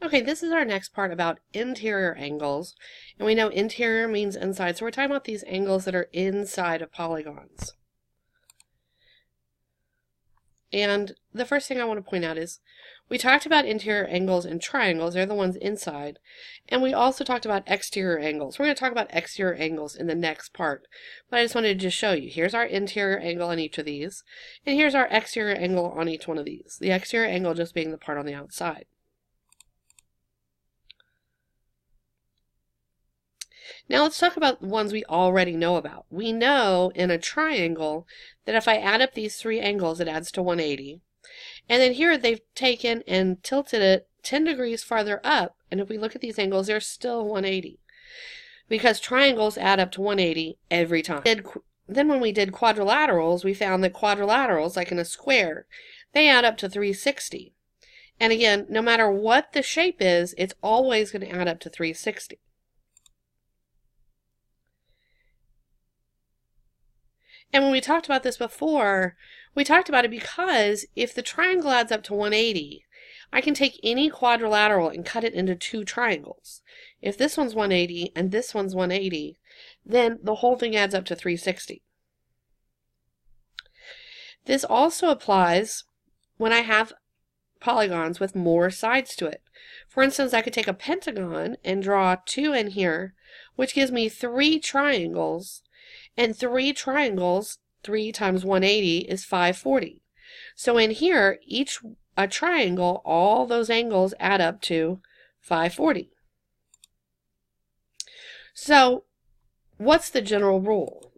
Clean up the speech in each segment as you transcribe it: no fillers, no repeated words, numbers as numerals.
Okay, this is our next part about interior angles. And we know interior means inside, so we're talking about these angles that are inside of polygons. And the first thing I want to point out is we talked about interior angles and triangles. They're the ones inside. And we also talked about exterior angles. We're going to talk about exterior angles in the next part. But I just wanted to just show you. Here's our interior angle on each of these. And here's our exterior angle on each one of these. The exterior angle just being the part on the outside. Now let's talk about the ones we already know about. We know in a triangle that if I add up these three angles, it adds to 180. And then here they've taken and tilted it 10 degrees farther up. And if we look at these angles, they're still 180. Because triangles add up to 180 every time. Then when we did quadrilaterals, we found that quadrilaterals, like in a square, they add up to 360. And again, no matter what the shape is, it's always going to add up to 360. And when we talked about this before, we talked about it because if the triangle adds up to 180, I can take any quadrilateral and cut it into two triangles. If this one's 180 and this one's 180, then the whole thing adds up to 360. This also applies when I have polygons with more sides to it. For instance, I could take a pentagon and draw 2 in here, which gives me 3 triangles. And 3 triangles, 3 times 180 is 540. So in here, a triangle, all those angles add up to 540. So what's the general rule?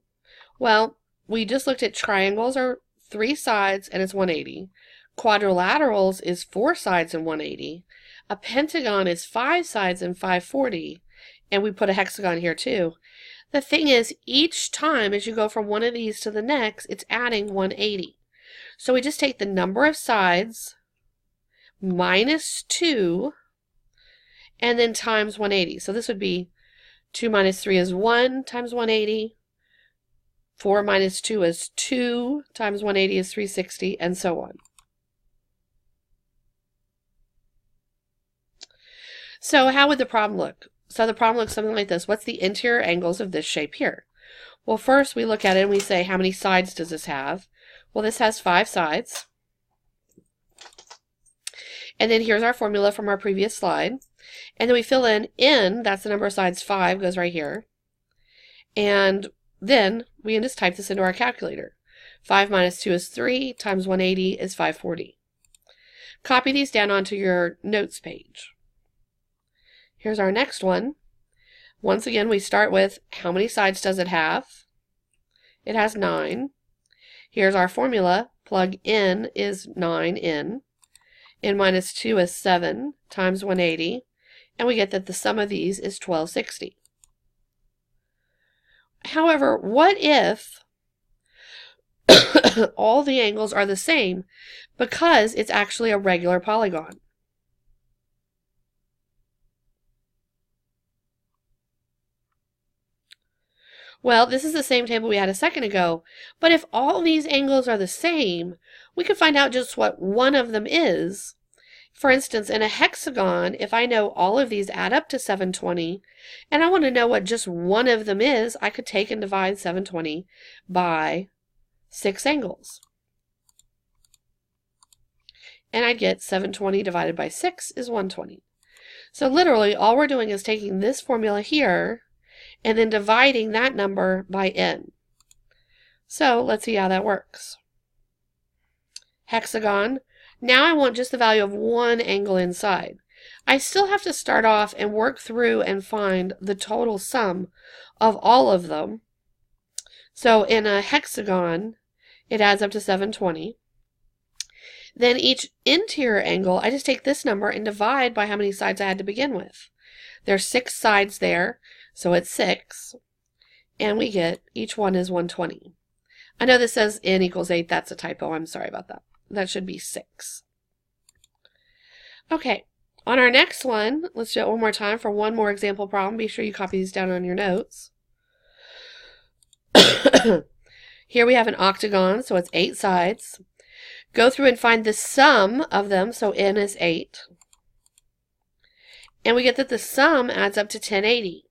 Well, we just looked at triangles are 3 sides and it's 180. Quadrilaterals is 4 sides and 180. A pentagon is 5 sides and 540. And we put a hexagon here too. The thing is, each time as you go from one of these to the next, it's adding 180. So we just take the number of sides minus 2 and then times 180. So this would be 2 minus 3 is 1 times 180. 4 minus 2 is 2 times 180 is 360, and so on. So how would the problem look? So the problem looks something like this. What's the interior angles of this shape here? Well, first we look at it and we say, how many sides does this have? Well, this has 5 sides. And then here's our formula from our previous slide. And then we fill in n, that's the number of sides, 5, goes right here. And then we can just type this into our calculator. 5 minus 2 is 3, times 180 is 540. Copy these down onto your notes page. Here's our next one. Once again, we start with how many sides does it have? It has 9. Here's our formula. Plug n is 9n. n minus 2 is 7 times 180. And we get that the sum of these is 1260. However, what if all the angles are the same because it's actually a regular polygon? Well, this is the same table we had a second ago, but if all these angles are the same, we can find out just what one of them is. For instance, in a hexagon, if I know all of these add up to 720, and I want to know what just one of them is, I could take and divide 720 by 6 angles. And I'd get 720 divided by 6 is 120. So literally, all we're doing is taking this formula here and then dividing that number by n. So let's see how that works. Hexagon. Now I want just the value of one angle inside. I still have to start off and work through and find the total sum of all of them. So in a hexagon, it adds up to 720. Then each interior angle, I just take this number and divide by how many sides I had to begin with. There's 6 sides there. So it's 6, and we get each one is 120. I know this says n equals 8. That's a typo. I'm sorry about that. That should be 6. Okay, on our next one, let's do it one more time for one more example problem. Be sure you copy these down on your notes. Here we have an octagon, so it's 8 sides. Go through and find the sum of them, so n is 8. And we get that the sum adds up to 1080.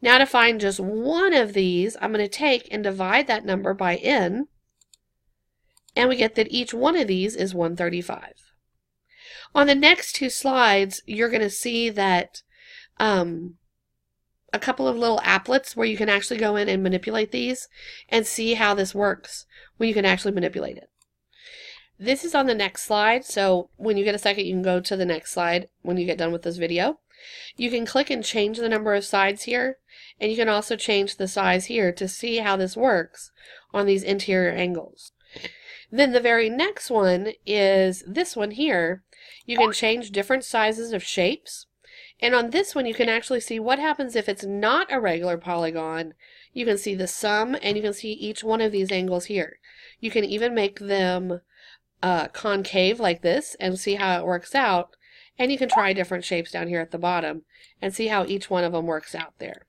Now to find just one of these, I'm going to take and divide that number by n, and we get that each one of these is 135. On the next two slides, you're going to see that a couple of little applets where you can actually go in and manipulate these and see how this works when you can actually manipulate it. This is on the next slide, so when you get a second, you can go to the next slide when you get done with this video. You can click and change the number of sides here, and you can also change the size here to see how this works on these interior angles. Then the very next one is this one here. You can change different sizes of shapes. And on this one, you can actually see what happens if it's not a regular polygon. You can see the sum, and you can see each one of these angles here. You can even make them concave like this and see how it works out. And you can try different shapes down here at the bottom and see how each one of them works out there.